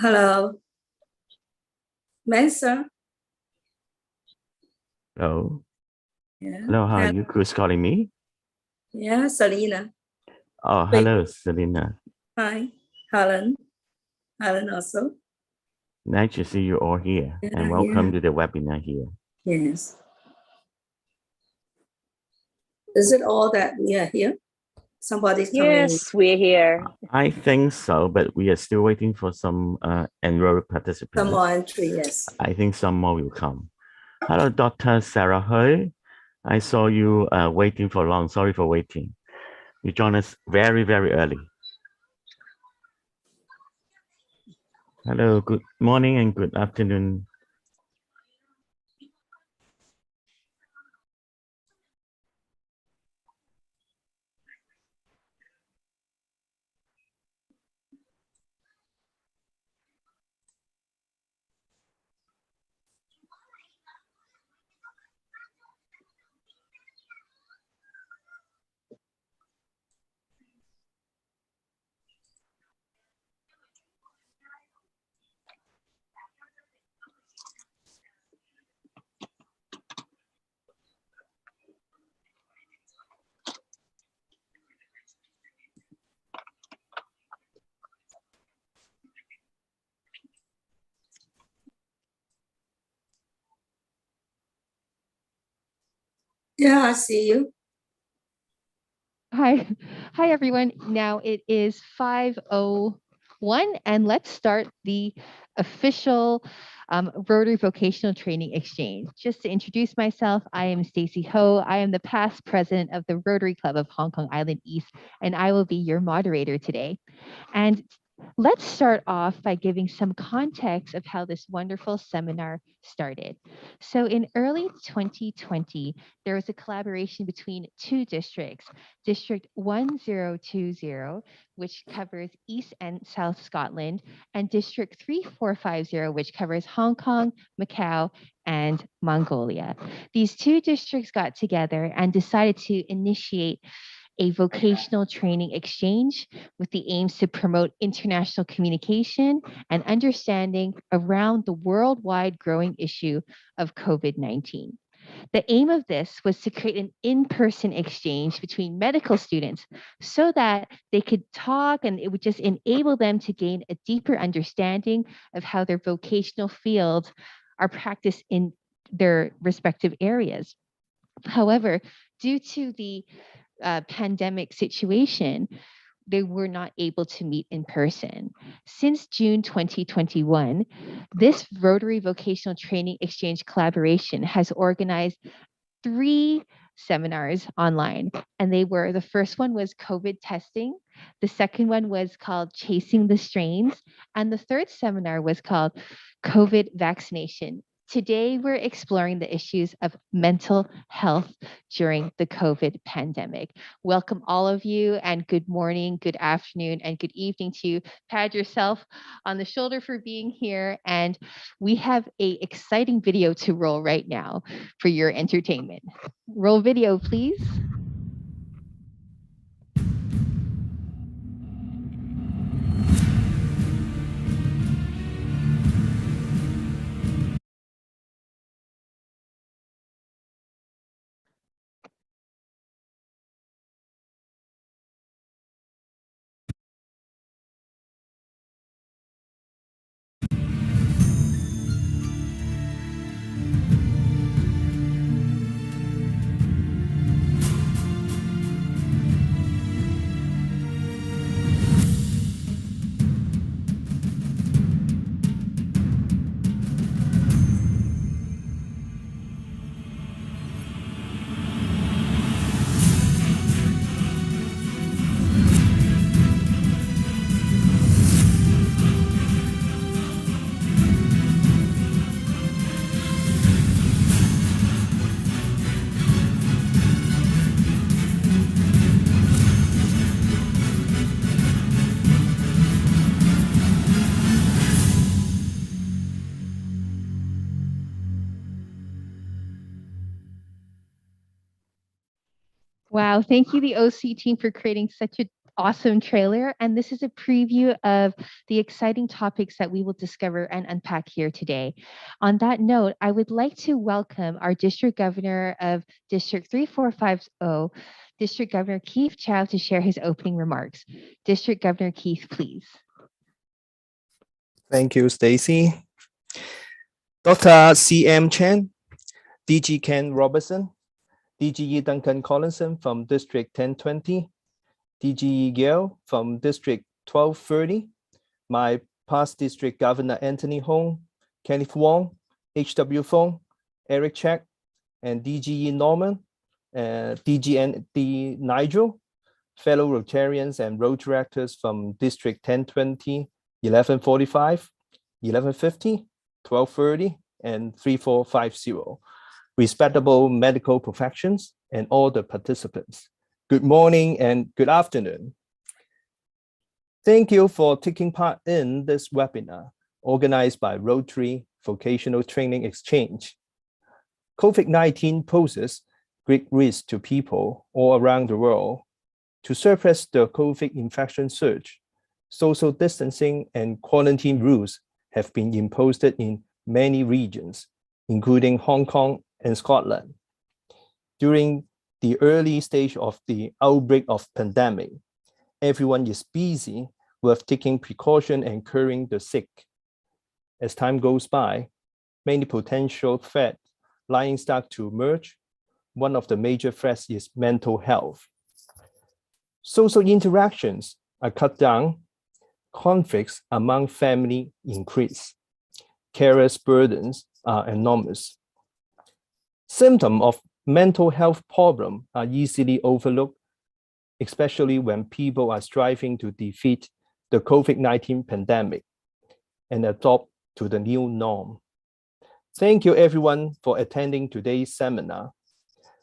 Hello, Manson. Hello. Yeah. Hello, how are you? Who's calling me? Yeah, Selena. Oh, Wait, hello, Selena. hi, Helen. Helen also. Nice to see you all here and Yeah. welcome to the webinar here. Yes. Is it all that we are here? Somebody's coming. Yes, we're here. I think so, but we are still waiting for some enrolled participants. Some more entry, yes. I think some more will come. Hello, Dr. Sarah Hui. I saw you waiting for long. Sorry for waiting. You joined us very, very early. Hello, good morning and good afternoon. Yeah, I see you. Hi, everyone. Now it is 5:01, and let's start the official Rotary Vocational Training Exchange. Just to introduce myself, I am Stacy Ho. I am the past president of the Rotary Club of Hong Kong Island East, and I will be your moderator today. And let's start off by giving some context of how this wonderful seminar started. So in early 2020, there was a collaboration between two districts, District 1020, which covers East and South Scotland, and District 3450, which covers Hong Kong, Macau, and Mongolia. These two districts got together and decided to initiate a vocational training exchange with the aims to promote international communication and understanding around the worldwide growing issue of COVID-19. The aim of this was to create an in-person exchange between medical students so that they could talk, and it would just enable them to gain a deeper understanding of how their vocational fields are practiced in their respective areas. However, due to the pandemic situation, they were not able to meet in person. Since June 2021, this Rotary Vocational Training Exchange collaboration has organized 3 seminars online, and they were, the first one was COVID testing, the second one was called Chasing the Strains, and the third seminar was called COVID vaccination. Today, we're exploring the issues of mental health during the COVID pandemic. Welcome all of you, and good morning, good afternoon, and good evening to you. Pat yourself on the shoulder for being here, and we have an exciting video to roll right now for your entertainment. Roll video, please. Wow, thank you, the OC team, for creating such a awesome trailer. And this is a preview of the exciting topics that we will discover and unpack here today. On that note, I would like to welcome our District Governor of District 3450, District Governor Keith Chow, to share his opening remarks. District Governor Keith, please. Thank you, Stacy. Dr. C.M. Chan, DG Ken Robertson, DGE Duncan Collinson from District 1020, DGE Gale from District 1230, my past District Governor Anthony Hong, Kenneth Wong, H.W. Fong, Eric Check, and DGE Norman, DGND Nigel, fellow Rotarians and road directors from District 1020, 1145, 1150, 1230, and 3450, respectable medical professions, and all the participants. Good morning and good afternoon. Thank you for taking part in this webinar organized by Rotary Vocational Training Exchange. COVID-19 poses great risk to people all around the world. To suppress the COVID infection surge, social distancing and quarantine rules have been imposed in many regions, including Hong Kong and Scotland. During the early stage of the outbreak of pandemic, everyone is busy with taking precaution and curing the sick. As time goes by, many potential threats lying start to emerge. One of the major threats is mental health. Social interactions are cut down, conflicts among family increase, carers' burdens are enormous. Symptoms of mental health problems are easily overlooked, especially when people are striving to defeat the COVID-19 pandemic and adopt to the new norm. Thank you everyone for attending today's seminar.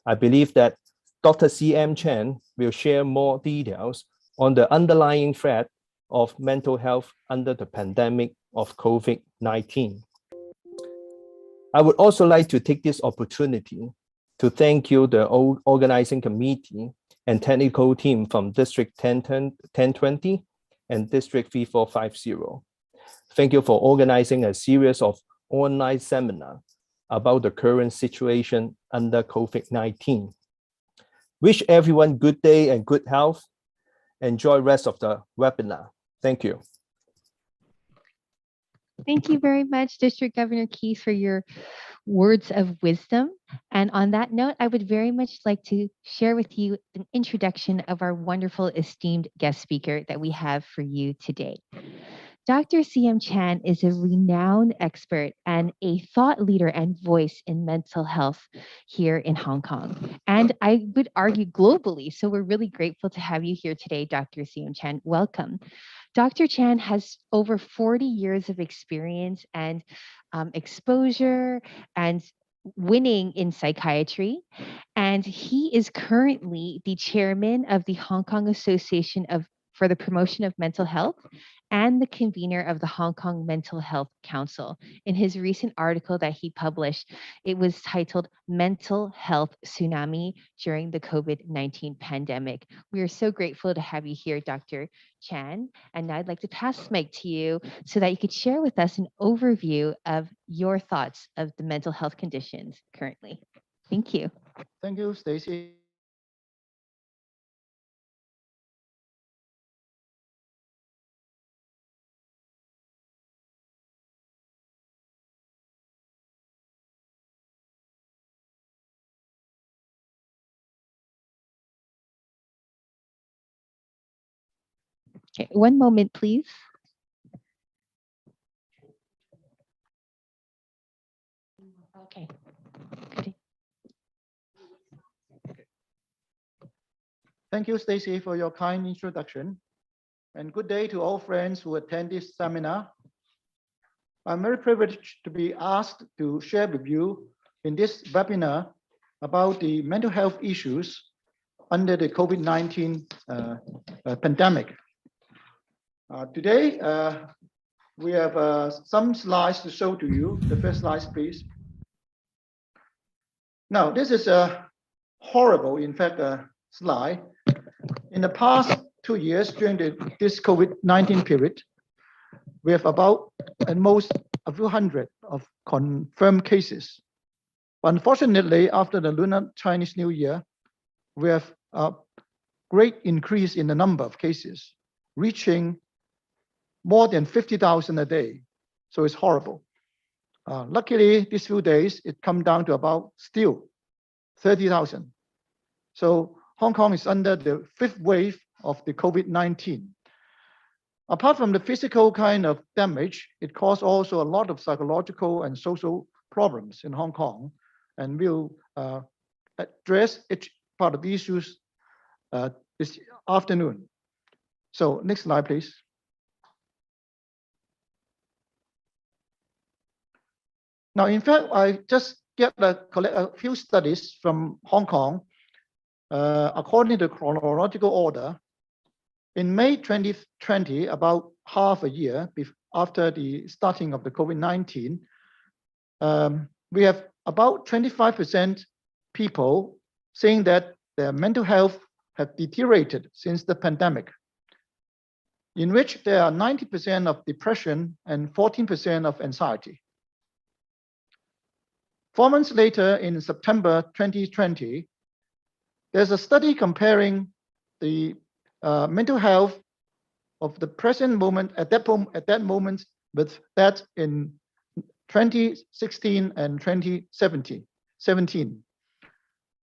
I believe that Dr. C.M. Chan will share more details on the underlying threat of mental health under the pandemic of COVID-19. I would also like to take this opportunity to thank you, the organizing committee and technical team from District 1020 and District 3450. Thank you for organizing a series of online seminars about the current situation under COVID-19. Wish everyone good day and good health. Enjoy the rest of the webinar. Thank you. Thank you very much, District Governor Keith, for your words of wisdom. And on that note, I would very much like to share with you an introduction of our wonderful esteemed guest speaker that we have for you today. Dr. C.M. Chan is a renowned expert and a thought leader and voice in mental health here in Hong Kong. And I would argue globally. So we're really grateful to have you here today, Dr. C.M. Chan. Welcome. Dr. Chan has over 40 years of experience and exposure and winning in psychiatry. And he is currently the chairman of the Hong Kong Association for the Promotion of Mental Health and the convener of the Hong Kong Mental Health Council. In his recent article that he published, it was titled Mental Health Tsunami During the COVID-19 Pandemic. We are so grateful to have you here, Dr. Chan. And now I'd like to pass the mic to you so that you could share with us an overview of your thoughts of the mental health conditions currently. Thank you. Thank you, Stacy. Okay, one moment, please. Okay. Good. Thank you, Stacy, for your kind introduction. And good day to all friends who attend this seminar. I'm very privileged to be asked to share with you in this webinar about the mental health issues under the COVID-19 pandemic. Today, we have some slides to show to you. The first slide, please. Now, this is a horrible, in fact, slide. In the past 2 years during this COVID-19 period, we have about at most a few hundred of confirmed cases. Unfortunately, after the Lunar Chinese New Year, we have a great increase in the number of cases, reaching more than 50,000 a day. So it's horrible. Luckily, these few days, it come down to about still 30,000. So Hong Kong is under the 5th wave of the COVID-19. Apart from the physical kind of damage, it caused also a lot of psychological and social problems in Hong Kong. And we'll address each part of the issues this afternoon. So next slide, please. Now, in fact, I just collect a few studies from Hong Kong according to chronological order. In May 2020, about half a year after the starting of the COVID-19, we have about 25% people saying that their mental health have deteriorated since the pandemic, in which there are 90% of depression and 14% of anxiety. 4 months later, in September 2020, there's a study comparing the mental health of the present moment at that moment with that in 2016 and 2017.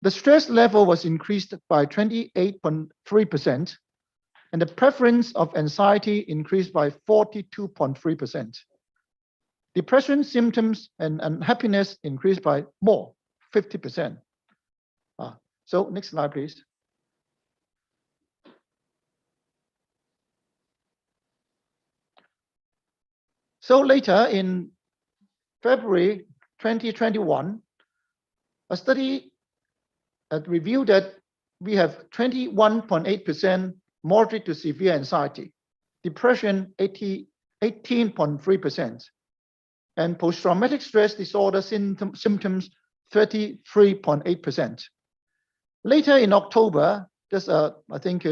The stress level was increased by 28.3%, and the prevalence of anxiety increased by 42.3%. Depression symptoms and unhappiness increased by more, 50%. So next slide, please. So later in February 2021, a study revealed that we have 21.8% moderate to severe anxiety, depression 18.3%, and post-traumatic stress disorder symptoms 33.8%. Later in October, just I think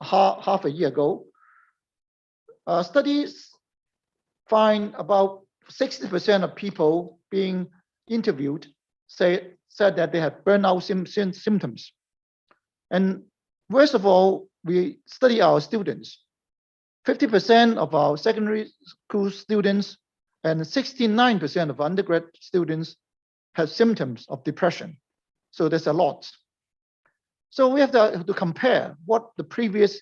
half a year ago, studies find about 60% of people being interviewed said that they have burnout symptoms. And worst of all, we study our students. 50% of our secondary school students and 69% of undergrad students have symptoms of depression. So there's a lot. So we have to compare what the previous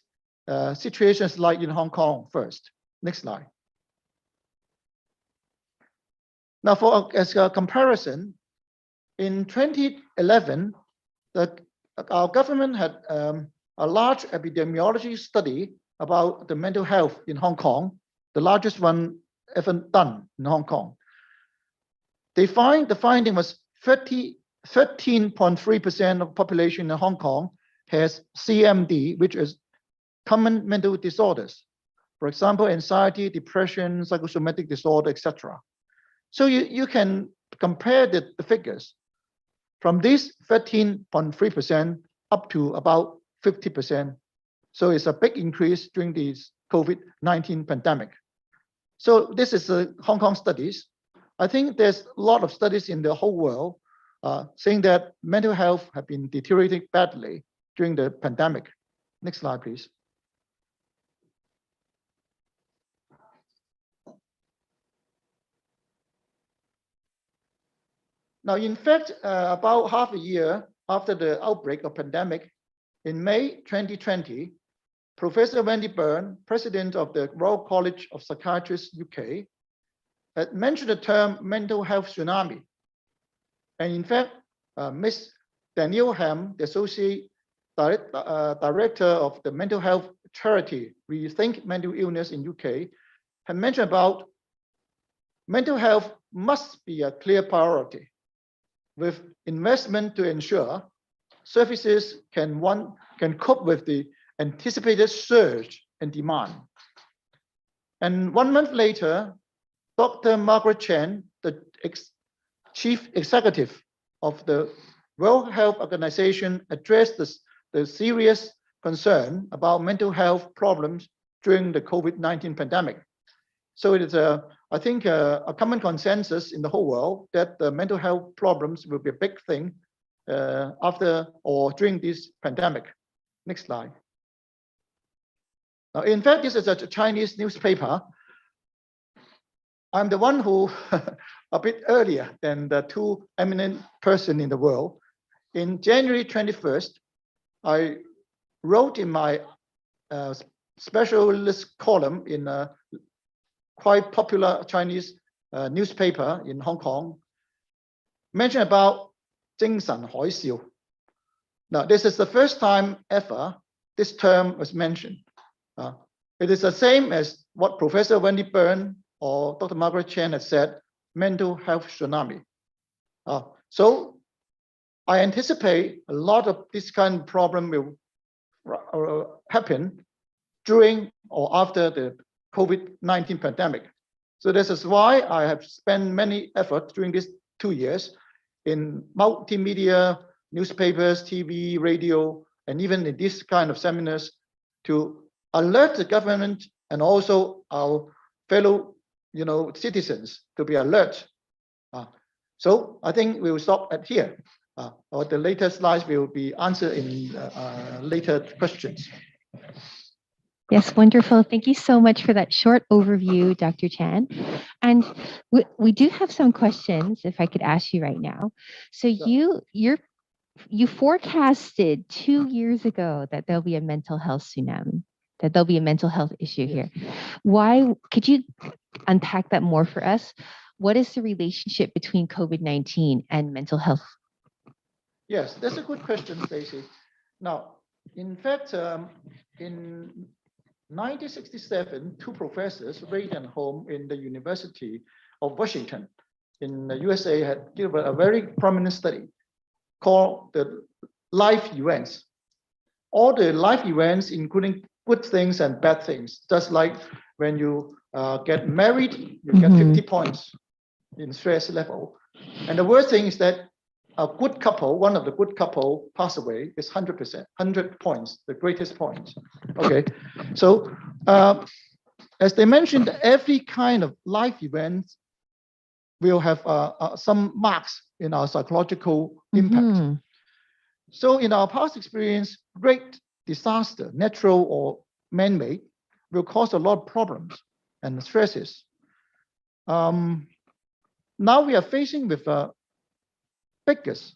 situations like in Hong Kong first. Next slide. Now, as a comparison, in 2011, our government had a large epidemiology study about the mental health in Hong Kong, the largest one ever done in Hong Kong. The finding was 13.3% of population in Hong Kong has CMD, which is common mental disorders. For example, anxiety, depression, psychosomatic disorder, etc. So you can compare the figures from this 13.3% up to about 50%. So it's a big increase during this COVID-19 pandemic. So this is the Hong Kong studies. I think there's a lot of studies in the whole world saying that mental health have been deteriorating badly during the pandemic. Next slide, please. Now, in fact, about half a year after the outbreak of pandemic, in May 2020, Professor Wendy Byrne, president of the Royal College of Psychiatrists UK, had mentioned the term mental health tsunami. And in fact, Ms. Danielle Ham, the associate director of the mental health charity Rethink Mental Illness in UK, had mentioned about mental health must be a clear priority, with investment to ensure services can cope with the anticipated surge in demand. And 1 month later, Dr. Margaret Chan, the chief executive of the World Health Organization, addressed the serious concern about mental health problems during the COVID-19 pandemic. So it is, I think, a common consensus in the whole world that the mental health problems will be a big thing after or during this pandemic. Next slide. Now, in fact, this is a Chinese newspaper. I'm the one who, a bit earlier than the two eminent persons in the world. In January 21st, I wrote in my specialist column in a quite popular Chinese newspaper in Hong Kong, mentioned about 精神海嘯. Now, this is the first time ever this term was mentioned. It is the same as what Professor Wendy Byrne or Dr. Margaret Chan had said, mental health tsunami. So I anticipate a lot of this kind of problem will happen during or after the COVID-19 pandemic. So this is why I have spent many efforts during these 2 years in multimedia, newspapers, TV, radio, and even in this kind of seminars to alert the government and also our fellow, citizens to be alert. So I think we will stop at here. Or the later slides will be answered in later questions. Yes, wonderful. Thank you so much for that short overview, Dr. Chan. And we do have some questions, if I could ask you right now. So you forecasted 2 years ago that there'll be a mental health tsunami, that there'll be a mental health issue here. Why? Could you unpack that more for us? What is the relationship between COVID-19 and mental health? Yes, that's a good question, Stacey. Now, in fact, in 1967, two professors, Reid and Holm, in the University of Washington in the USA had given a very prominent study called the life events. All the life events, including good things and bad things, just like when you get married, you get 50 points in stress level. And the worst thing is that a good couple, one of the good couple pass away is 100%, 100 points, the greatest points. Okay, so as they mentioned, every kind of life event will have some marks in our psychological impact. So in our past experience, great disaster, natural or man-made, will cause a lot of problems and stresses. Now we are facing with biggest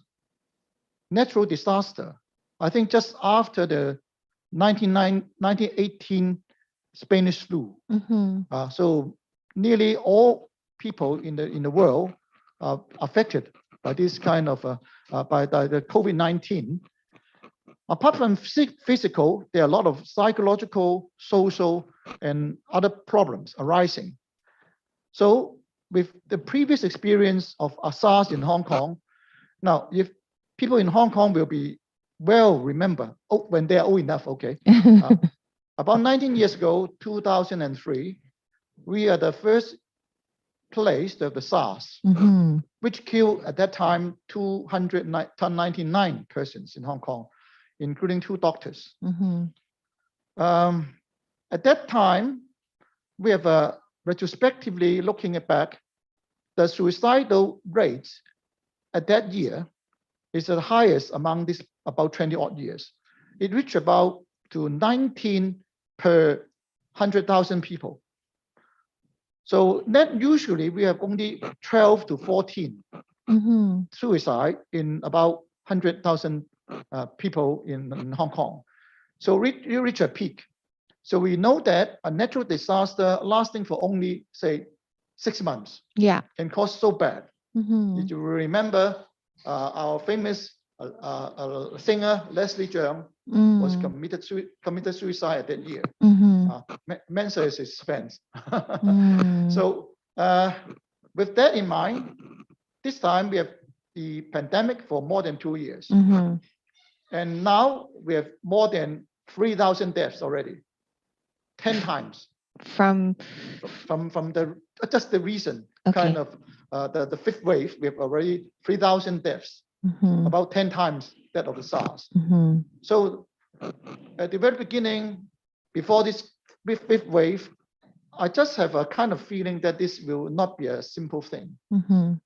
natural disaster, I think just after the 1918 Spanish flu. So nearly all people in the world are affected by this kind of, by the COVID-19. Apart from physical, there are a lot of psychological, social, and other problems arising. So with the previous experience of SARS in Hong Kong, now, if people in Hong Kong will be remember, when they are old enough, okay. About 19 years ago, 2003, we are the first place to have the SARS, which killed at that time 299 persons in Hong Kong, including 2 doctors. At that time, we have retrospectively looking back, the suicidal rates at that year is the highest among this about 20 odd years. It reached about to 19 per 100,000 people. So that usually we have only 12 to 14 suicide in about 100,000 people in Hong Kong. So you reach a peak. So we know that a natural disaster lasting for only, say, 6 months can cause so bad. Did you remember our famous singer Leslie Cheung was committed suicide that year? Mensa is his fans. So with that in mind, this time we have the pandemic for more than 2 years. And now we have more than 3,000 deaths already, 10 times. From the just the recent kind of the 5th wave, we have already 3,000 deaths, about 10 times that of the SARS. So At the very beginning, before this fifth wave, I just have a kind of feeling that this will not be a simple thing.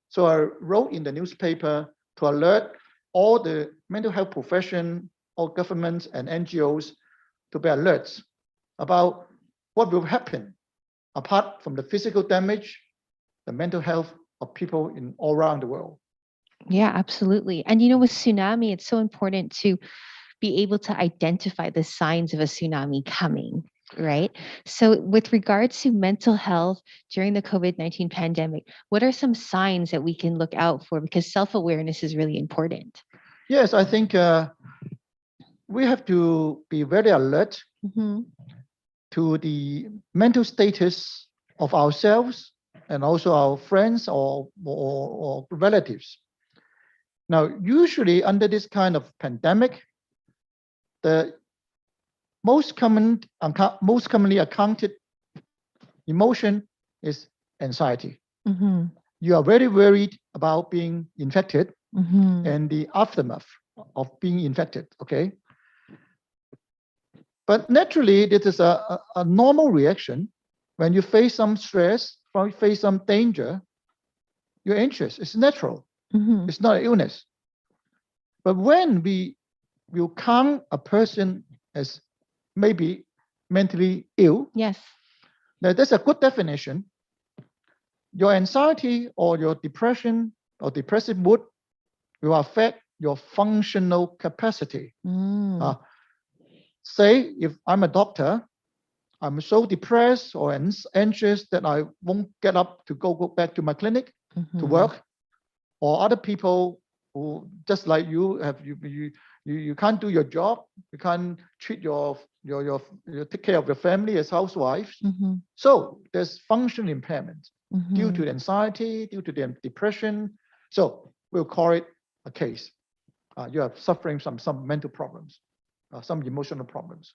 So I wrote in the newspaper to alert all the mental health profession, all governments and NGOs to be alert about what will happen apart from the physical damage, the mental health of people in all around the world. Yeah, absolutely. And you know, with tsunami, it's so important to be able to identify the signs of a tsunami coming, right? So, with regards to mental health during the COVID-19 pandemic, what are some signs that we can look out for? Because self-awareness is really important. Yes, I think we have to be very alert to the mental status of ourselves and also our friends or relatives. Now, usually under this kind of pandemic, the most commonly accounted emotion is anxiety. You are very worried about being infected and the aftermath of being infected, okay? But naturally, this is a normal reaction. When you face some stress, when you face some danger, you're anxious. It's natural. It's not an illness. But when we will count a person as maybe mentally ill, Yes. now that's a good definition. Your anxiety or your depression or depressive mood will affect your functional capacity. Say, if I'm a doctor, I'm so depressed or anxious that I won't get up to go back to my clinic to work, or other people who just like you have you can't do your job, you can't treat your take care of your family as housewives. So there's functional impairment due to anxiety, due to the depression. So we'll call it a case. You are suffering some mental problems, some emotional problems.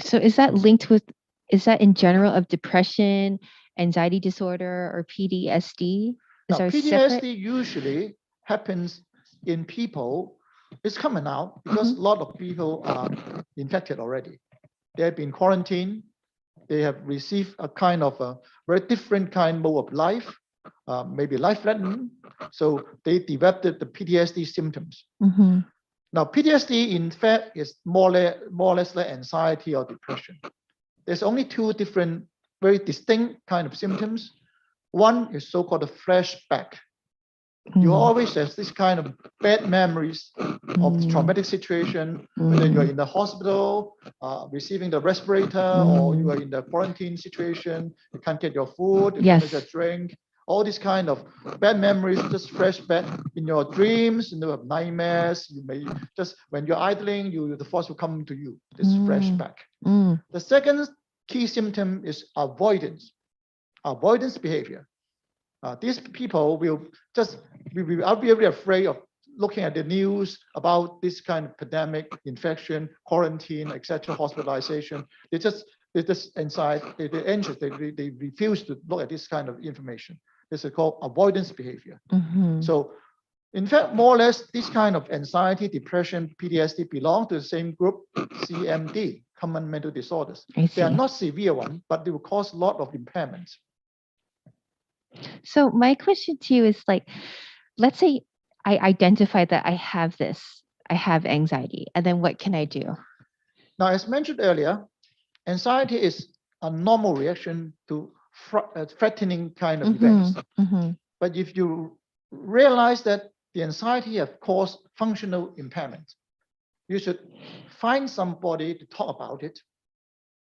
So is that linked with, is that in general of depression, anxiety disorder, or PTSD? Now, there PTSD separate? usually happens in people. It's coming out because a lot of people are infected already. They have been quarantined. They have received a kind of a very different kind mode of life, maybe life-threatening. So they developed the PTSD symptoms. Now, PTSD, in fact, is more or less like anxiety or depression. There's only two different, very distinct kind of symptoms. One is so-called a flashback. You always have this kind of bad memories of the traumatic situation, whether you're in the hospital, receiving the respirator, or you are in the quarantine situation, you can't get your food, you can't get your drink. All these kind of bad memories just flash back in your dreams, you have nightmares. You may just, when you're idling, the thoughts will come to you, this flashback. The second key symptom is avoidance behavior. These people will just be very afraid of looking at the news about this kind of pandemic, infection, quarantine, etc., hospitalization. They just anxiety, they're anxious. They refuse to look at this kind of information. This is called avoidance behavior. So, in fact, more or less, this kind of anxiety, depression, PTSD belong to the same group, CMD, common mental disorders. They are not severe ones, but they will cause a lot of impairments. So my question to you is like, let's say I identify that I have anxiety, and then what can I do? Now, as mentioned earlier, anxiety is a normal reaction to threatening kind of events. But if you realize that the anxiety has caused functional impairment, you should find somebody to talk about it.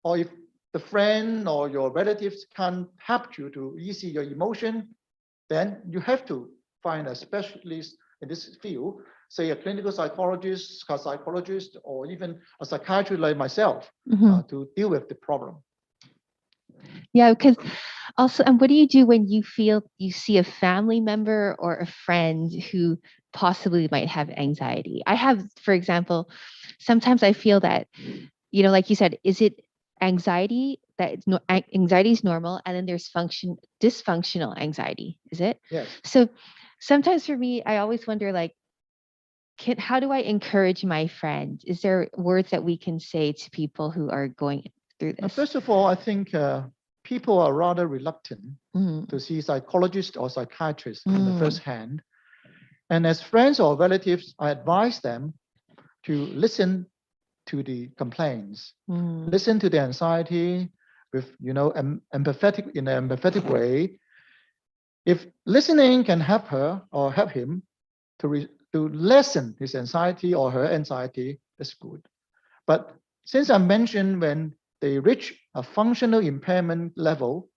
Or if the friend or your relatives can't help you to ease your emotion, then you have to find a specialist in this field, say a clinical psychologist, psychologist, or even a psychiatrist like myself to deal with the problem. Yeah, because also, and what do you do when you feel you see a family member or a friend who possibly might have anxiety? I have, for example, sometimes I feel that, you know, like you said, is it anxiety anxiety is normal, and then there's dysfunctional anxiety, is it? Yes. So sometimes for me, I always wonder, like, how do I encourage my friend? Is there words that we can say to people who are going through Now, this? first of all, I think people are rather reluctant Mm, to see psychologists or psychiatrists in the Mm. first hand. And as friends or relatives, I advise them to listen to the complaints, mm, listen to the anxiety with, empathetic in an empathetic way. If listening can help her or help him to lessen his anxiety or her anxiety, that's good. But since I mentioned when they reach a functional impairment level,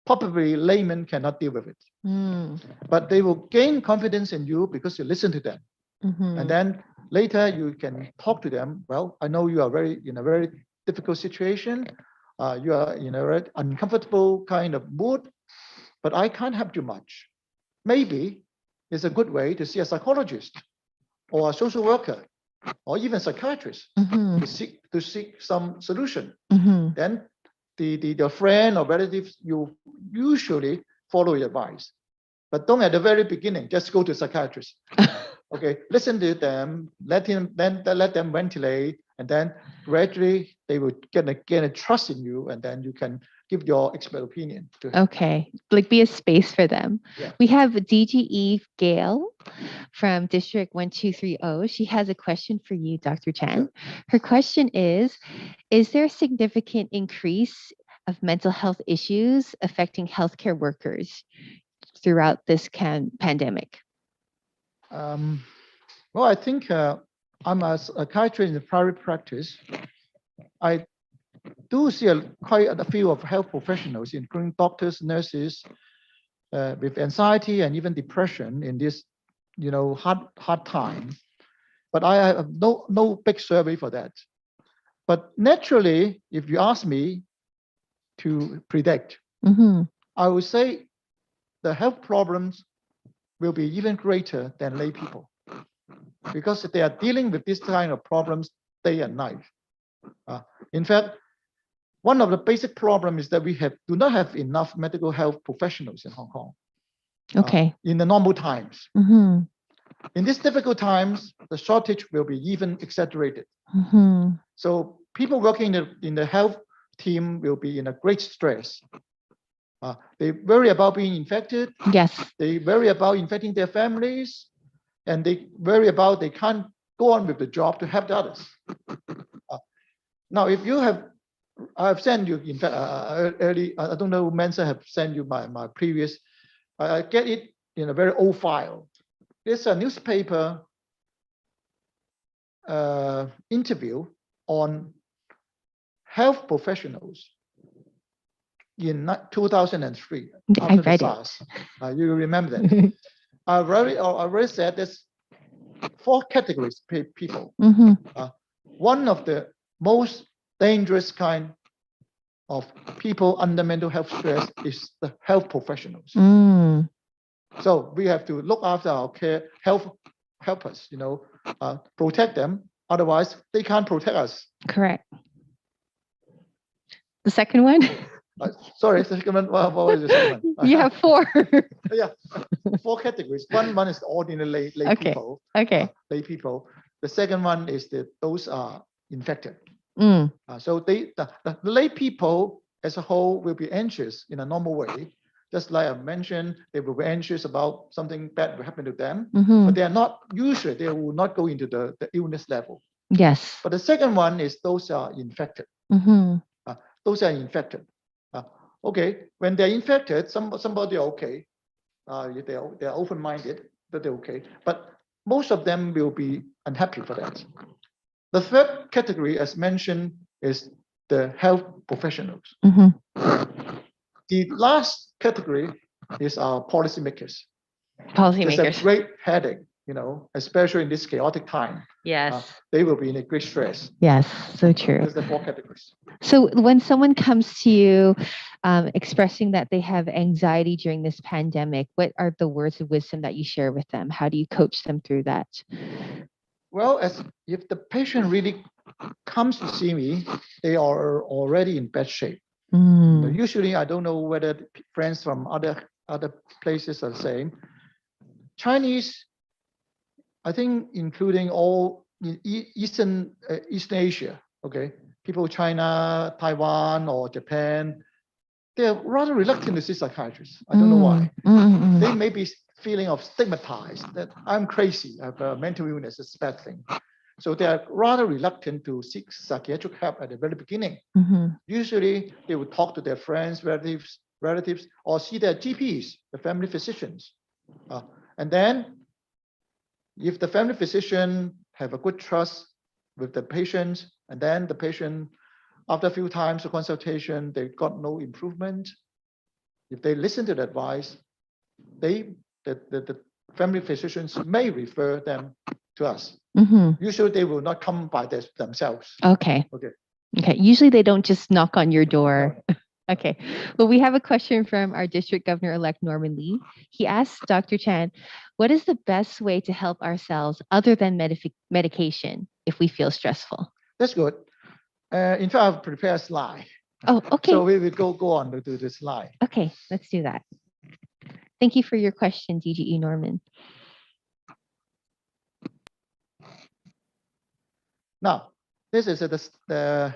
probably laymen cannot deal with it. mm, But they will gain confidence in you because you listen to them. mhm. And then later you can talk to them. Well, I know you are in a very difficult situation. You are in a very uncomfortable kind of mood, but I can't help you much. Maybe it's a good way to see a psychologist or a social worker or even psychiatrist Mhm, to seek some solution. mhm. Then the friend or relatives, you usually follow your advice. But don't at the very beginning, just go to psychiatrist. Okay, listen to them, let them ventilate, and then gradually they will get a trust in you, and then you can give your expert opinion to him. Okay, like be a space for them. Yeah. We have DGE Gail from District 1230. She has a question for you, Dr. Chan. Her question is there a significant increase of mental health issues affecting healthcare workers throughout this pandemic? Well, I think I'm a psychiatrist in the private practice. I do see quite a few of health professionals, including doctors, nurses, with anxiety and even depression in this, hard time. But I have no big survey for that. But naturally, if you ask me to predict, Mm-hmm. I would say the health problems will be even greater than lay people because they are dealing with this kind of problems day and night. In fact, one of the basic problems is that we do not have enough medical health professionals in Hong Kong. Okay. In the normal times. Mm-hmm. In these difficult times, the shortage will be even exaggerated. Mm-hmm. So people working in the health team will be in a great stress. They worry about being infected. Yes. They worry about infecting their families, and they worry about they can't go on with the job to help the others. Now, if you have, I've sent you, in fact, early, I don't know, Mensa have sent you my previous, I get it in a very old file. There's a newspaper interview on health professionals in 2003 I after the read SARS. You remember that? I already said there's 4 categories of people. Mm-hmm. One of the most dangerous kind of people under mental health stress is the health professionals. Mm. So we have to look after our health helpers, protect them. Otherwise, they can't protect us. Correct. The second one? Sorry, the second one. What was the second one? You have 4. Yeah, 4 categories. One is the ordinary lay Okay. people. Okay. Lay people. The second one is those are infected. Mm. So the lay people as a whole will be anxious in a normal way. Just like I mentioned, they will be anxious about something bad will happen to them, Mm-hmm. but they are not usually, they will not go into the illness level. Yes. But the second one is those are infected. Mm-hmm. Those are infected. Okay, when they're infected, somebody are okay. They're open-minded, that they're okay. But most of them will be unhappy for that. The third category, as mentioned, is the health professionals. Mm-hmm. The last category is our policymakers. It's a Policymakers. great headache, especially in this chaotic time. Yes. They will be in a great stress. Yes. So true. There's the 4 categories. So when someone comes to you expressing that they have anxiety during this pandemic, what are the words of wisdom that you share with them? How do you coach them through that? Well, if the patient really comes to see me, they are already in bad shape. Mm. Usually, I don't know whether friends from other places are the same. Chinese I think including all in East Asia, okay, people China, Taiwan, or Japan, they're rather reluctant to see psychiatrists. I don't know why. They may be feeling of stigmatized that I'm crazy, I have a mental illness, it's a bad thing. So they are rather reluctant to seek psychiatric help at the very beginning. Usually they would talk to their friends, relatives, or see their GPs, the family physicians. And then if the family physician have a good trust with the patient, and then the patient, after a few times of consultation, they got no improvement. If they listen to the advice, the family physicians may refer them to us. Usually they will not come by themselves. Okay. Okay. Okay. Usually they don't just knock on your door. Okay. Well, we have a question from our district governor-elect, Norman Lee. He asked Dr. Chan, what is the best way to help ourselves other than medication if we feel stressful? That's good. In fact, I've prepared a slide. Oh, okay. So we will go on to do the slide. Okay, let's do that. Thank you for your question, DGE Norman. Now, this is the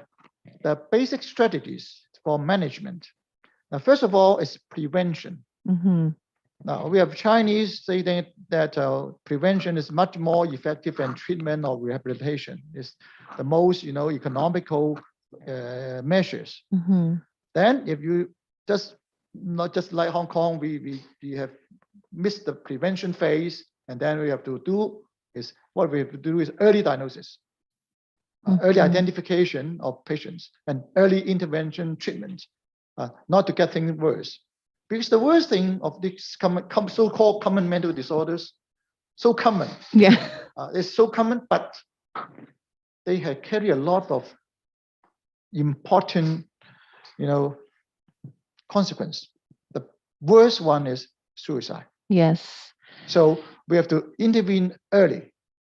basic strategies for management. Now, first of all, is prevention. Now, we have Chinese saying that prevention is much more effective than treatment or rehabilitation. It's the most, economical measures. Then, if you not just like Hong Kong, we have missed the prevention phase, and then we have to do is early diagnosis. Early identification of patients and early intervention treatment, not to get things worse. Because the worst thing of these so-called common mental disorders, so common. Yeah. It's so common, but they carry a lot of important, consequence. The worst one is suicide. Yes. So we have to intervene early.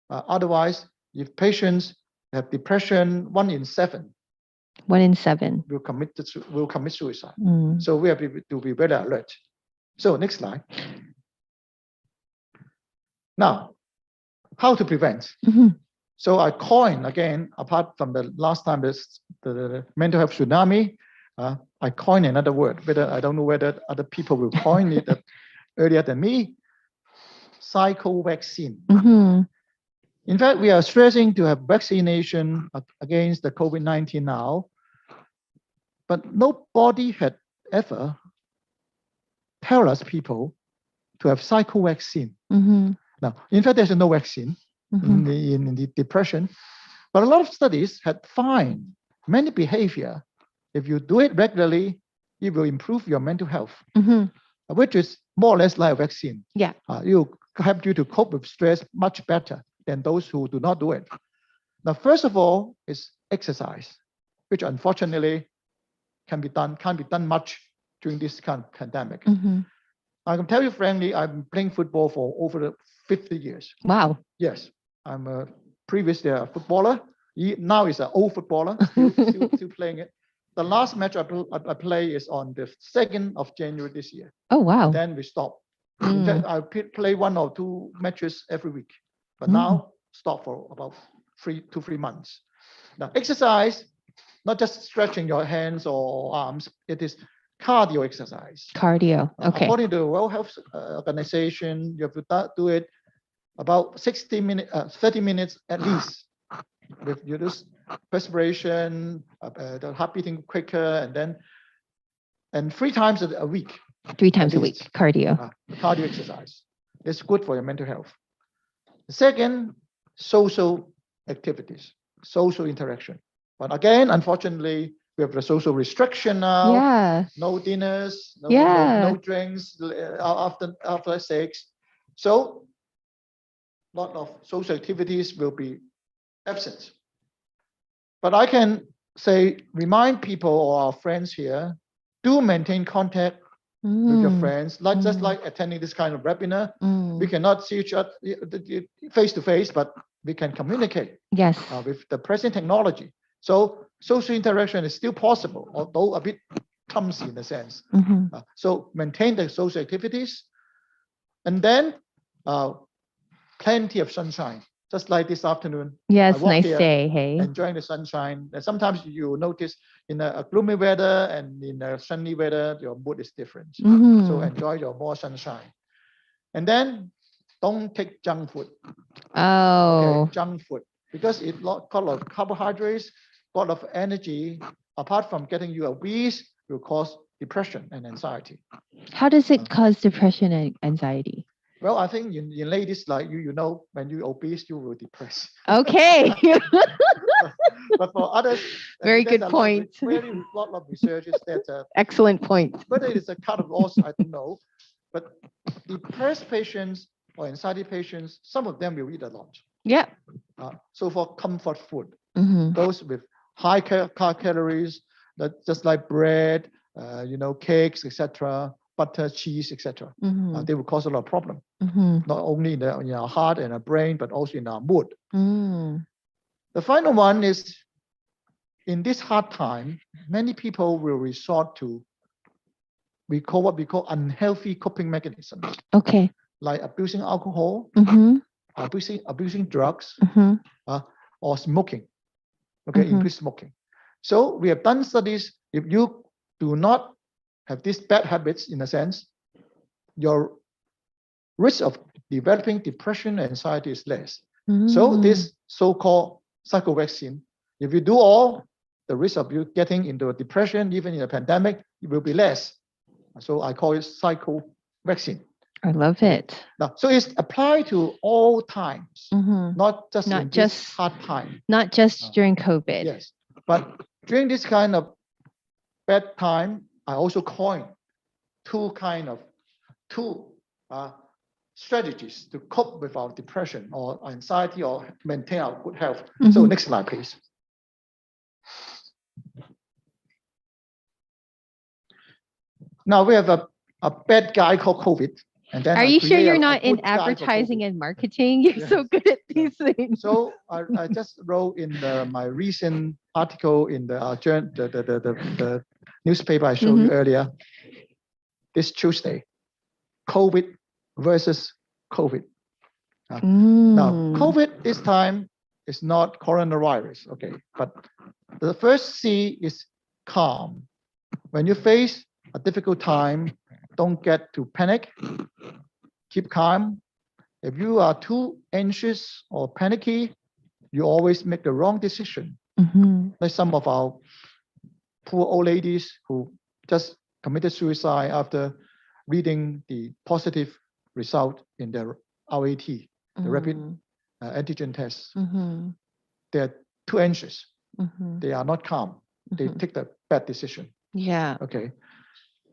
Otherwise, if patients have depression, 1 in 7. 1 in 7 will commit suicide. So we have to be very alert. So next slide. Now, how to prevent? So I coined again, apart from the last time the mental health tsunami, I coined another word. I don't know whether other people will coin it earlier than me. Psycho-vaccine. In fact, we are stressing to have vaccination against the COVID-19 now, but nobody had ever tell us people to have psycho-vaccine. Now, in fact, there's no vaccine in the depression, but a lot of studies had found many behavior. If you do it regularly, it will improve your mental health, which is more or less like a vaccine. Yeah. It will help you to cope with stress much better than those who do not do it. Now, first of all, is exercise, which unfortunately can't be done much during this kind of pandemic. I can tell you frankly, I've been playing football for over 50 years. Wow. Yes, I'm previously a footballer. Now is an old footballer, still playing it. The last match I play is on the 2nd of January this year. Oh, wow. And then we stop. In fact, I play 1 or 2 matches every week, but now stop for about 3 to 3 months. Now, exercise, not just stretching your hands or arms, it is cardio exercise. Cardio. Okay. According to the World Health Organization, you have to do it about 30 minutes at least. With you just perspiration, the heart beating quicker, and 3 times a week. 3 times a week, cardio. Cardio exercise. It's good for your mental health. The second, social activities, social interaction. But again, unfortunately, we have the social restriction now. Yeah. No dinners, no drinks after 6. So a lot of social activities will be absent. But I can say, remind people or our friends here, do maintain contact with your friends, just like attending this kind of webinar. We cannot see each other face to face, but we can communicate. Yes. With the present technology. So social interaction is still possible, although a bit clumsy in a sense. So maintain the social activities, and then plenty of sunshine. Just like this afternoon, Yes, walk nice here, day. Hey. enjoying the sunshine. And sometimes you notice in a gloomy weather and in a sunny weather, your mood is different. So Mhm. enjoy your more sunshine. And then don't take junk food. Oh. Okay, junk food, because it got a lot of carbohydrates, got a lot of energy. Apart from getting you obese, will cause depression and anxiety. How does it cause depression and anxiety? Well, I think in ladies like you know, when you're obese, you will depress. Okay. But for others, I Very think good there's point. Very lot of researches that Excellent point. whether it is a kind of loss, I don't know. But depressed patients or anxiety patients, some of them will eat a lot. Yeah. So for comfort food, Mm-hmm. those with high calories, that just like bread, cakes, etc., butter, cheese, etc. Mm-hmm. They will cause a lot of problem, Mm-hmm. not only in our heart and our brain, but also in our mood. Mm. The final one is, in this hard time, many people will resort to what we call unhealthy coping mechanisms, Okay. like abusing alcohol, Mm-hmm. abusing drugs, Mm-hmm. or smoking. Okay, Mhm. increase smoking. So we have done studies. If you do not have these bad habits, in a sense, your risk of developing depression and anxiety is less. So this so-called psycho-vaccine, if you do all, the risk of you getting into a depression, even in a pandemic, it will be less. So I call it psycho-vaccine. I love it. Now, so it's applied to all times, Mhm. not just Not in this just- hard time. Not just during COVID. Yes, but during this kind of bad time, I also coined two strategies to cope with our depression or anxiety or maintain our good health. So Mhm. next slide, please. Now we have a bad guy called COVID. And then Are I you sure create you're a not in good guy for advertising COVID. and marketing? You're Yeah. so good at these things. So I just wrote in my recent article in the newspaper I showed you earlier, this Tuesday, COVID versus COVID. Now, COVID this time is not coronavirus, okay, but the first C is calm. When you face a difficult time, don't get to panic, keep calm. If you are too anxious or panicky, you always make the wrong decision. Like some of our poor old ladies who just committed suicide after reading the positive result in their RAT, the rapid antigen test. They're too anxious. They are not calm. They take the bad decision. Yeah. Okay.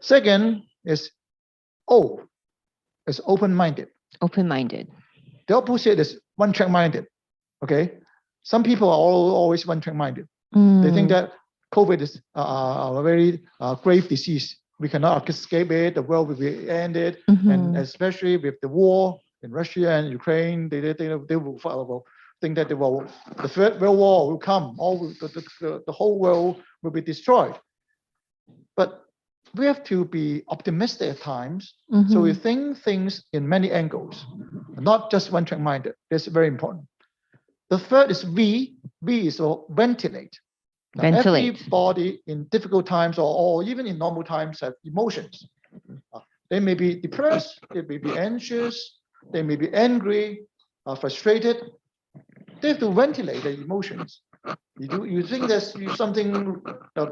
Second is O, is open-minded. Open-minded. The opposite is one-track-minded. Okay. Some people are always one-track-minded. They think that COVID is a very grave disease. We cannot escape it. The world will be ended. And especially with the war in Russia and Ukraine, they will think that the third world war will come. The whole world will be destroyed. But we have to be optimistic at times. So we think things in many angles, not just one-track-minded. That's very important. The third is V. V is ventilate. Now, Ventilate. everybody in difficult times or even in normal times have emotions. They may be depressed, they may be anxious, they may be angry, frustrated. They have to ventilate their emotions. You think there's something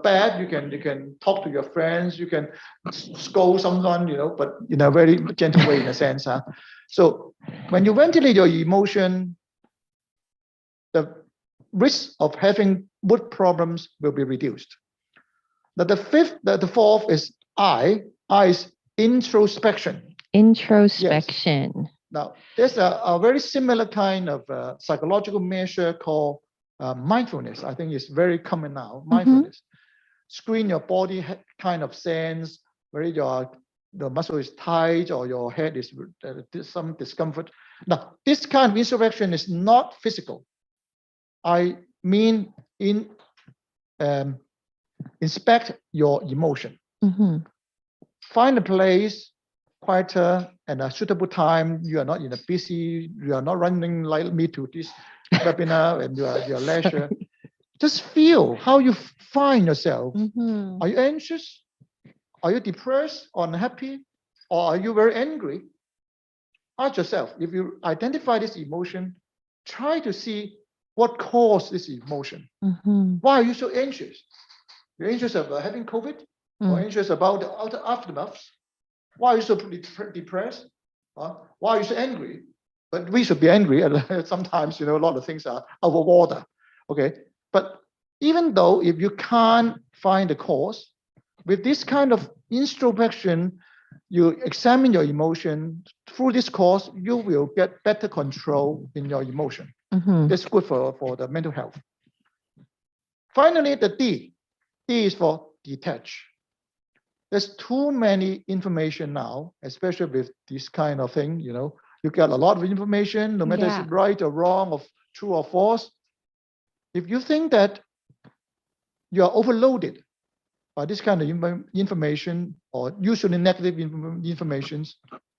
bad, you can talk to your friends, you can scold someone, but in a very gentle way, in a sense. So when you ventilate your emotion, the risk of having mood problems will be reduced. Now the fourth is I. I is introspection. Introspection. Yes. Now there's a very similar kind of psychological measure called mindfulness. I think it's very common now. Mindfulness. Screen your body kind of sense whether the muscle is tight or your head is some discomfort. Now this kind of introspection is not physical. I mean, inspect your emotion. Find a place quieter and a suitable time. You are not in a busy, you are not running like me to this webinar and your leisure. Just feel how you find yourself. Mhm. Are you anxious? Are you depressed or unhappy? Or are you very angry? Ask yourself, if you identify this emotion, try to see what caused this emotion. Mhm. Why are you so anxious? You're anxious about having COVID or Mm. anxious about the aftermaths? Why are you so depressed? Why are you so angry? But we should be angry. And sometimes, a lot of things are over water. Okay. But even though if you can't find the cause, with this kind of introspection, you examine your emotion through this course, you will get better control in your emotion. Mhm. That's good for the mental health. Finally, the D is for detach. There's too many information now, especially with this kind of thing, you get a lot of information, no matter Yeah. it's right or wrong, or true or false. If you think that you are overloaded by this kind of information or usually negative information,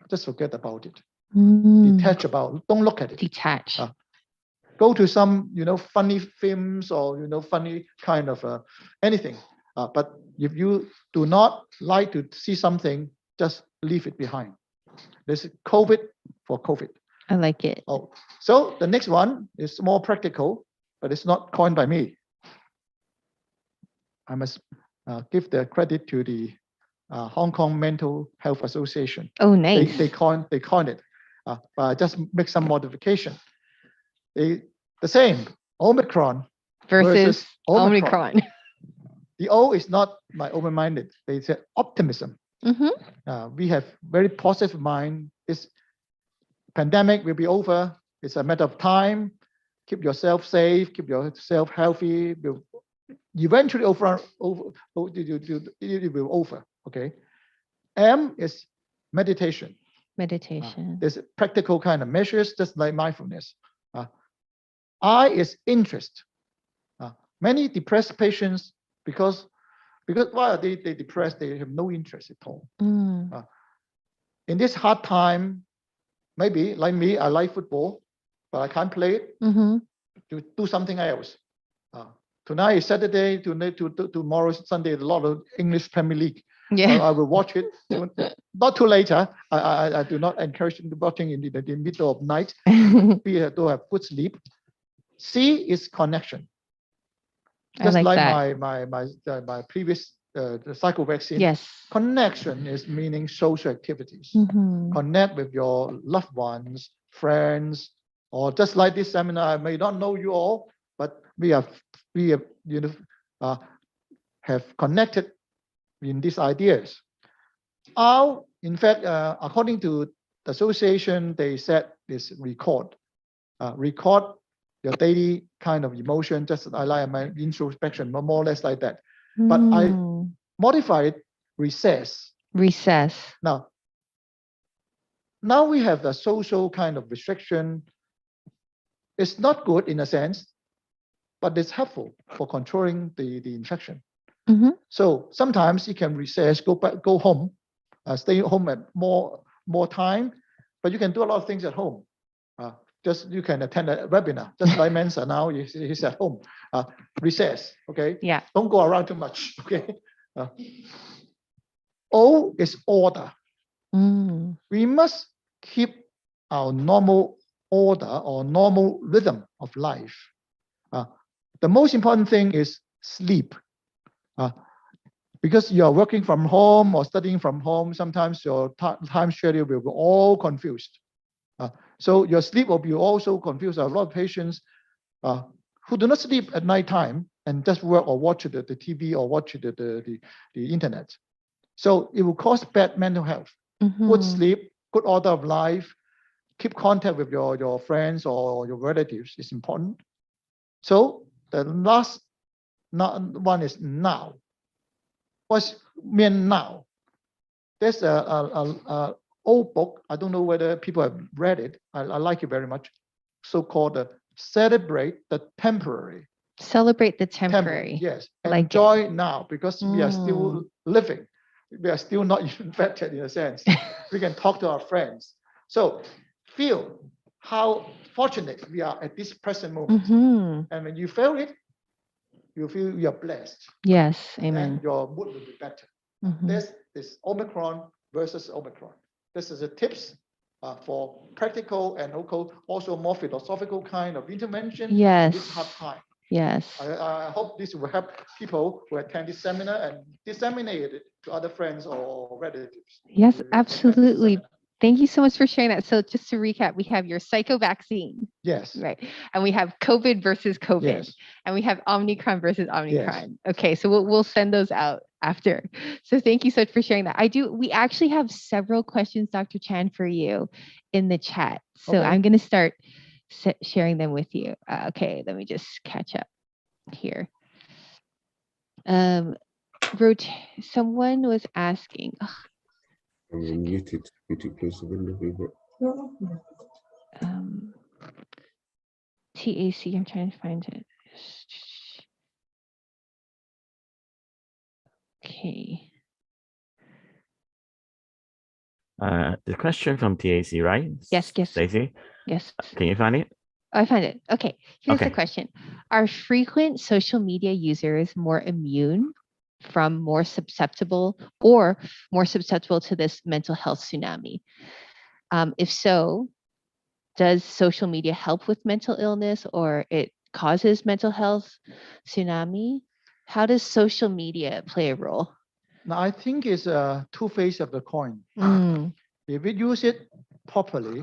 just forget about it. Mm. Detach about it. Don't look at it. Detach. Go to some, funny films or, funny kind of anything. But if you do not like to see something, just leave it behind. This is COVID for COVID. I like it. Oh, so the next one is more practical, but it's not coined by me. I must give the credit to the Hong Kong Mental Health Association. Oh, nice. They coined it, but I just make some modification. The same Omicron versus Omicron. Omicron. The O is not my open-minded. They said optimism. Mhm. We have very positive mind. This pandemic will be over. It's a matter of time. Keep yourself safe. Keep yourself healthy. Will eventually it will over. Okay. M is meditation. Meditation. There's practical kind of measures, just like mindfulness. I is interest. Many depressed patients, because why are they depressed? They have no interest at all. Mm. In this hard time, maybe like me, I like football, but I can't play it. Mhm. To do something else. Tonight is Saturday. Tomorrow is Sunday. A lot of English Premier League. Yeah. I will watch it. Not too late. I do not encourage watching in the middle of night. We have to have good sleep. C is connection. I Just like like that. my previous the cycle vaccine. Yes. Connection is meaning social activities. Mhm. Connect with your loved ones, friends, or just like this seminar. I may not know you all, but we have have connected in these ideas. In fact, according to the association, they said is record your daily kind of emotion, just like my introspection, more or less like that. But I Mm. modify it, recess. Recess. Now we have the social kind of restriction. It's not good in a sense, but it's helpful for controlling the infection. Mhm. So sometimes you can recess, go home, stay home at more time, but you can do a lot of things at home. Just you can attend a webinar, just like Mensa now, he's at home. Recess, okay? Yeah. Don't go around too much, okay? O is order. Mm. We must keep our normal order or normal rhythm of life. The most important thing is sleep. Because you are working from home or studying from home, sometimes your time schedule will be all confused. So your sleep will be also confused. A lot of patients who do not sleep at night time and just work or watch the TV or watch the internet. So it will cause bad mental health. Mhm. Good sleep, good order of life, keep contact with your friends or your relatives is important. So the last one is now. What's mean now? There's a old book. I don't know whether people have read it. I like it very much. So-called Celebrate the Temporary. Celebrate the temporary. Yes. Like Enjoy now because we are still living. we are still not infected in a sense. We can talk to our friends. So feel how fortunate we are at this present moment. Mhm. And when you feel it, you feel you are blessed. Yes, And amen. your mood will be better. Mhm. This is Omicron versus Omicron. This is a tips for practical and also more philosophical kind of intervention in Yes. this hard time. Yes. I hope this will help people who attend this seminar and disseminate it to other friends or relatives. Yes, who attend this absolutely. seminar. Thank you so much for sharing that. So just to recap, we have your psycho vaccine, Yes. right? And we have COVID versus COVID, Yes. and we have Omicron versus Omicron. Okay, so we'll send those out after. So thank you so much for sharing that. We actually have several questions, Dr. Chan, for you in the chat. So Okay. I'm going to start sharing them with you. Okay, let me just catch up here. Someone was asking, I'm muted. Could you close the window a bit? TAC, I'm trying to find it. Okay. The question from TAC, right? Yes. Stacey, Yes. can you find it? I find it. Okay. Here's the Okay. question. Are frequent social media users more immune from more susceptible to this mental health tsunami? If so, does social media help with mental illness or it causes mental health tsunami? How does social media play a role? Now, I think it's a two faces of the coin. Mm, If we use it properly,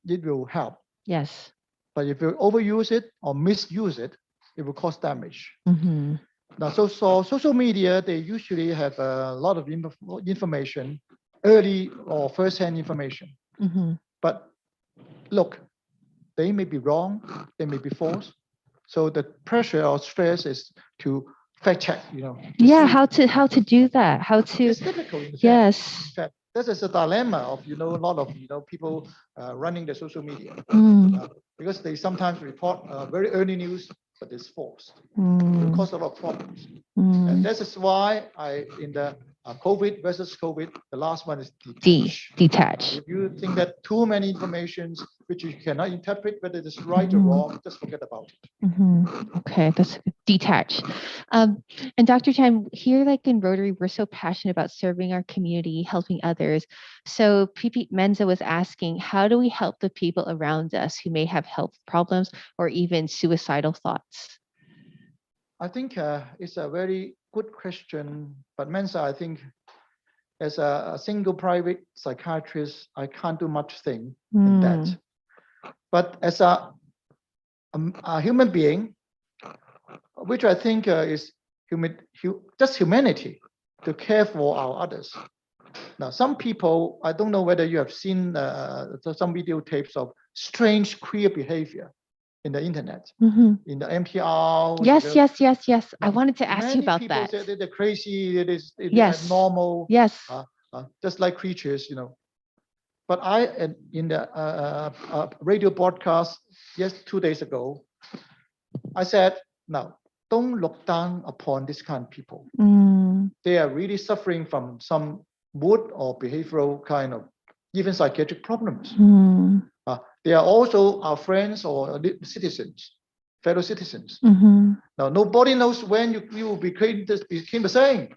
it will help. yes. But if you overuse it or misuse it, it will cause damage. Mhm. Now, so social media, they usually have a lot of information, early or first-hand information. Mhm. But look, they may be wrong, they may be false. So the pressure or stress is to fact check, to Yeah, see. how to do that? How to It's difficult. In Yes. fact, this is a dilemma of a lot of people running the social media because they sometimes report very early news, but it's false. It will cause a lot of problems. And this is why in the COVID versus COVID, the last one is detach. Detach. If you think that too many informations which you cannot interpret whether it is right or wrong, just forget about it. Okay, that's detach. And Dr. Chan, here like in Rotary, we're so passionate about serving our community, helping others. So PP Menza was asking, how do we help the people around us who may have health problems or even suicidal thoughts? I think it's a very good question, but Mensa, I think as a single private psychiatrist, I can't do much thing in that. But as a human being, which I think is just humanity, to care for our others. Now, some people, I don't know whether you have seen some videotapes of strange queer behavior in the internet, in the NPR. Yes. I wanted to ask you about that. Many people say they're crazy, it is abnormal, Yes. just like creatures, But I, in the radio broadcast 2 days ago, I said, now, don't look down upon this kind of people. They are really suffering from some mood or behavioral kind of, even psychiatric problems. They are also our friends or citizens, fellow citizens. Now, nobody knows when you will became the same.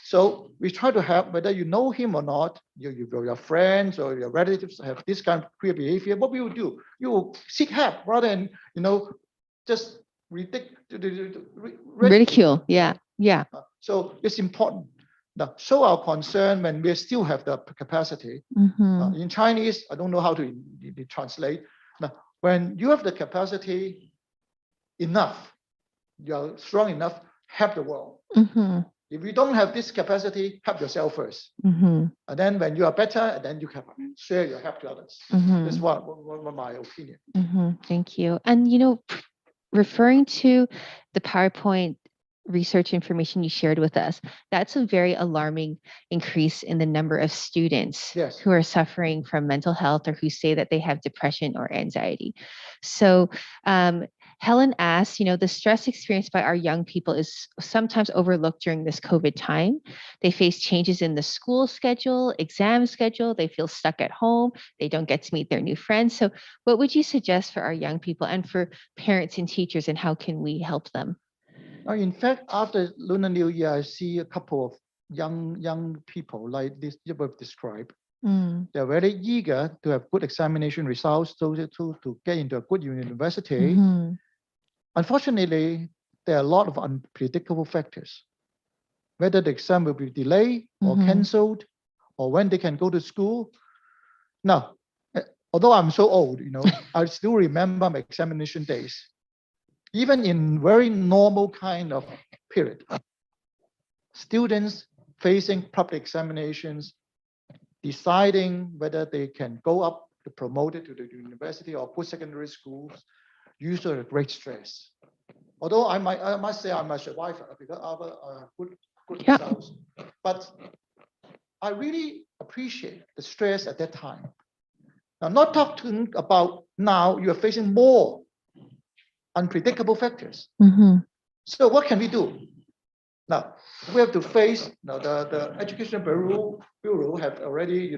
So we try to help, whether you know him or not, your friends or your relatives have this kind of queer behavior. What we will do? You will seek help rather than just ridicule. Yeah. So it's important. Now, show our concern when we still have the capacity. In Chinese, I don't know how to translate. Now, when you have the capacity enough, you're strong enough, help the world. If you don't have this capacity, help yourself first. And then when you are better, then you can share your help to others. That's what my opinion. Thank you. And, referring to the PowerPoint research information you shared with us, that's a very alarming increase in the number of students who are suffering from mental health or who say that they have depression or anxiety. So Helen asks, the stress experienced by our young people is sometimes overlooked during this COVID time. They face changes in the school schedule, exam schedule. They feel stuck at home. They don't get to meet their new friends. So what would you suggest for our young people and for parents and teachers, and how can we help them? Now, in fact, after Lunar New Year, I see a couple of young people like this you have described. They're very eager to have good examination results to get into a good university. Unfortunately, there are a lot of unpredictable factors. Whether the exam will be delayed or cancelled, or when they can go to school. Now, although I'm so old, I still remember my examination days. Even in very normal kind of period, students facing public examinations, deciding whether they can go up to promote it to the university or post-secondary schools, usually a great stress. Although I must say I'm a survivor because of good results, but I really appreciate the stress at that time. Now, not talking about now, you are facing more unpredictable factors. So what can we do? Now, we have to face, the Education Bureau have already,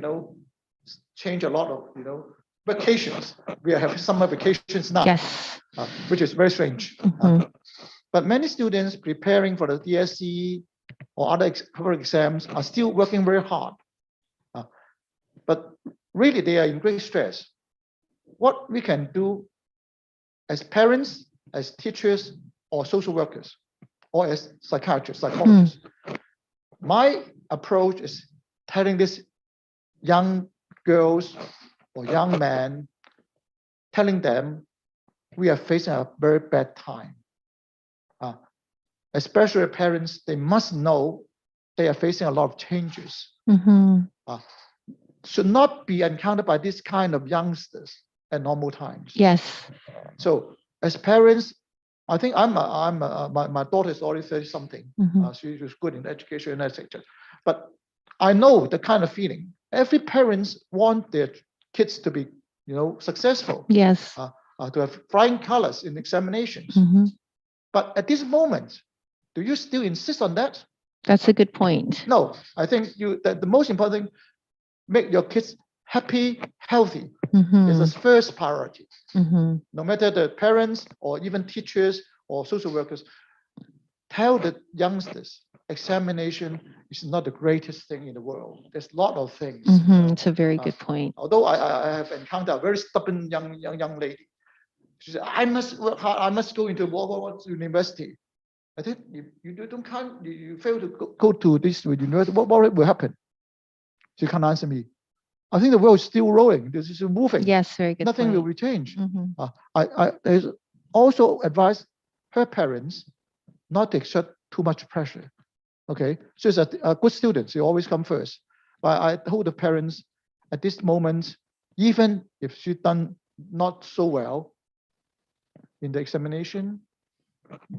changed a lot of, vacations. We have summer vacations now, which is very strange. But many students preparing for the DSE or other exams are still working very hard. But really, they are in great stress. What we can do as parents, as teachers, or social workers, or as psychiatrists, psychologists, my approach is telling these young girls or young men, telling them we are facing a very bad time. Especially parents, they must know they are facing a lot of changes. Should not be encountered by this kind of youngsters at normal times. So as parents, I think my daughter is already 30 something. She was good in education, etc. But I know the kind of feeling. Every parents want their kids to be, successful. To have flying colors in examinations. But at this moment, do you still insist on that? That's a good point. No, I think the most important thing, make your kids happy, healthy is the first priority. No matter the parents or even teachers or social workers, tell the youngsters examination is not the greatest thing in the world. There's a lot of things. It's a very good point. Although I have encountered a very stubborn young lady. She said, I must work hard, I must go into what university. I think you fail to go to this university, what will happen? She can't answer me. I think the world is still rolling. This is moving. Yes, very good. Nothing point. will be changed. There's also advise her parents not to exert too much pressure. Okay, she's a good student. She always come first. But I told the parents at this moment, even if she done not so well in the examination,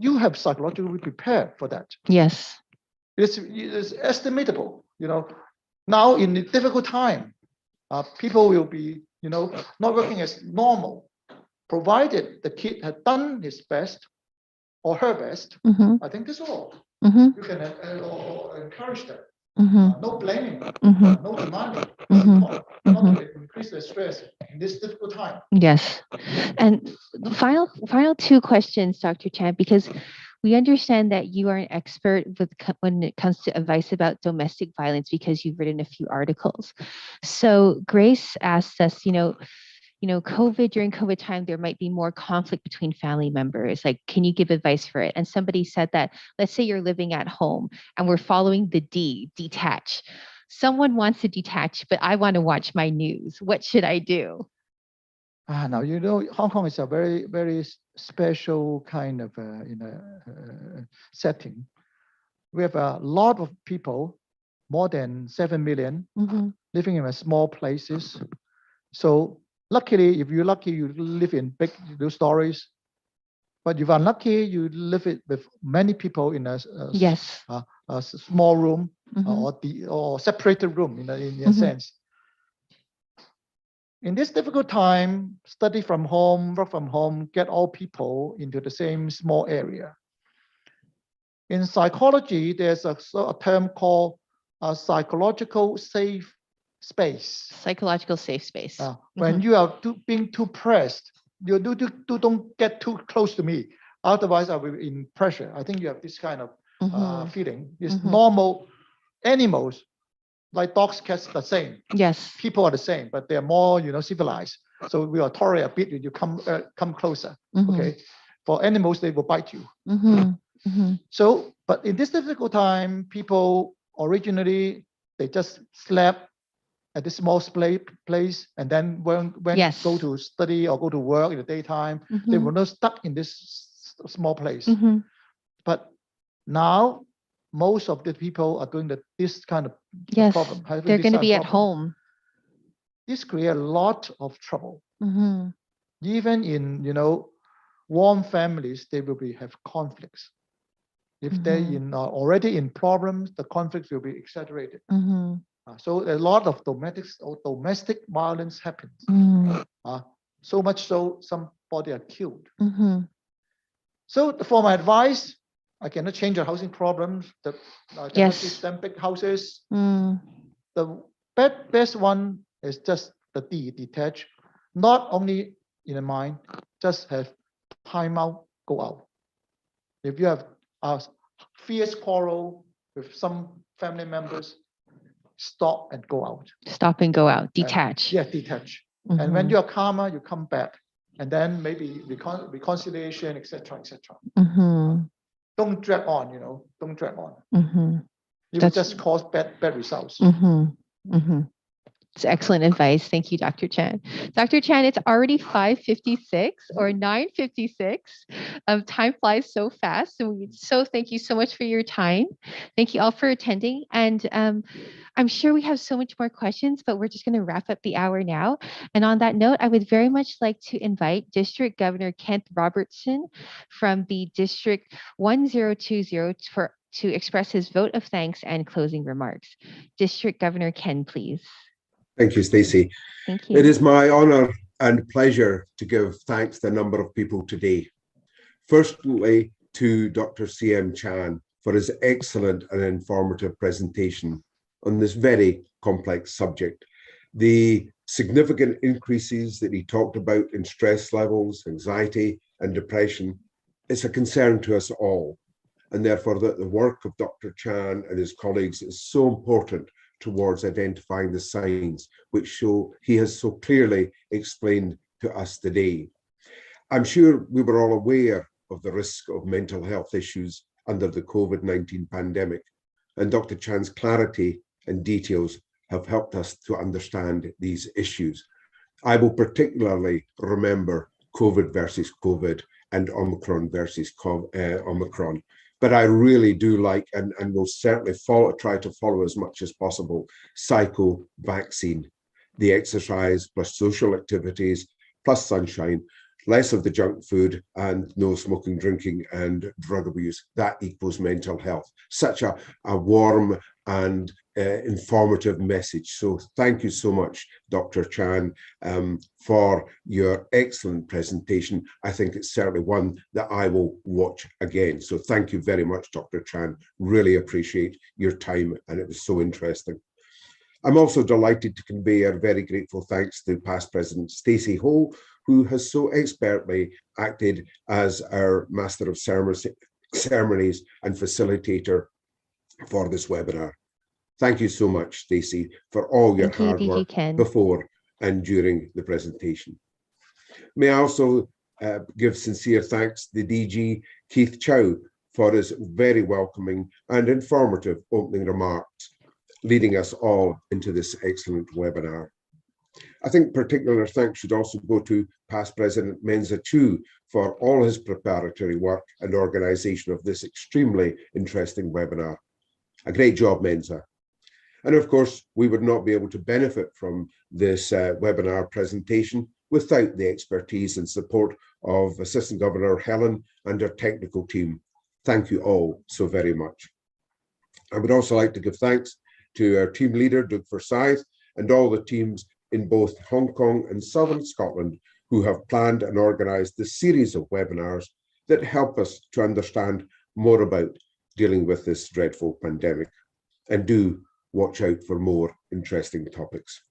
you have psychologically prepared for that. Yes. It's estimatable. Now in a difficult time, people will be, not working as normal, provided the kid had done his best or her best. I think that's all. You can encourage them. No blaming, no demanding, not to increase the stress in this difficult time. Yes. And the final two questions, Dr. Chan, because we understand that you are an expert when it comes to advice about domestic violence because you've written a few articles. So Grace asked us, during COVID time, there might be more conflict between family members. Like, can you give advice for it? And somebody said that, let's say you're living at home and we're following the detach. Someone wants to detach, but I want to watch my news. What should I do? Now, Hong Kong is a very, very special kind of setting. We have a lot of people, more than 7 million, living in small places. So luckily, if you're lucky, you live in big stories. But if you're unlucky, you live with many people in a small room or separated room in a sense. In this difficult time, study from home, work from home, get all people into the same small area. In psychology, there's a term called a psychological safe space. Psychological safe space. When you are being too pressed, you don't get too close to me. Otherwise, I will be in pressure. I think you have this kind of feeling. It's normal. Animals, like dogs, cats, the same. Yes. People are the same, but they're more, civilized. So we are tolerate a bit when you come closer. Okay. For animals, they will bite you. So, but in this difficult time, people originally they just slept at this small place, and then when go to study or go to work in the daytime, they were not stuck in this small place. But now, most of the people are doing this kind of problem. They're going to be at home. This creates a lot of trouble. Even in warm families, they will have conflicts. If they're already in problems, the conflicts will be exaggerated. So a lot of domestic violence happens. So much so somebody are killed. So for my advice, I cannot change the housing problems. I cannot give them big houses. The best one is just the detach. Not only in the mind, just have time out, go out. If you have a fierce quarrel with some family members, stop and go out. Stop and go out. Detach. Detach. And when you are calmer, you come back, and then maybe reconciliation, etc., etc. Don't drag on. Don't drag on. You will just cause bad results. It's excellent advice. Thank you, Dr. Chan. Dr. Chan, it's already 5:56 or 9:56. Time flies so fast. So thank you so much for your time. Thank you all for attending. And I'm sure we have so much more questions, but we're just going to wrap up the hour now. And on that note, I would very much like to invite District Governor Kent Robertson from the District 1020 to express his vote of thanks and closing remarks. District Governor Ken, please. Thank you, Stacey. Thank you. It is my honor and pleasure to give thanks to a number of people today. Firstly, to Dr. C.M. Chan for his excellent and informative presentation on this very complex subject. The significant increases that he talked about in stress levels, anxiety, and depression is a concern to us all. And therefore, that the work of Dr. Chan and his colleagues is so important towards identifying the signs which he has so clearly explained to us today. I'm sure we were all aware of the risk of mental health issues under the COVID-19 pandemic, and Dr. Chan's clarity and details have helped us to understand these issues. I will particularly remember COVID versus COVID and Omicron versus Omicron. But I really do like, and will certainly try to follow as much as possible, psycho-vaccine, the exercise plus social activities plus sunshine, less of the junk food and no smoking, drinking and drug abuse. That equals mental health. Such a warm and informative message. So thank you so much, Dr. Chan, for your excellent presentation. I think it's certainly one that I will watch again. So thank you very much, Dr. Chan. Really appreciate your time, and it was so interesting. I'm also delighted to convey our very grateful thanks to past President Stacey Ho, who has so expertly acted as our Master of Ceremonies and facilitator for this webinar. Thank you so much, Stacey, for all your hard work before and during the presentation. May I also give sincere thanks to the DG, Keith Chow, for his very welcoming and informative opening remarks, leading us all into this excellent webinar. I think particular thanks should also go to past President Menza Chu for all his preparatory work and organisation of this extremely interesting webinar. A great job, Menza. And of course, we would not be able to benefit from this webinar presentation without the expertise and support of Assistant Governor Helen and her technical team. Thank you all so very much. I would also like to give thanks to our team leader, Doug Forsyth, and all the teams in both Hong Kong and Southern Scotland who have planned and organised this series of webinars that help us to understand more about dealing with this dreadful pandemic. And do watch out for more interesting topics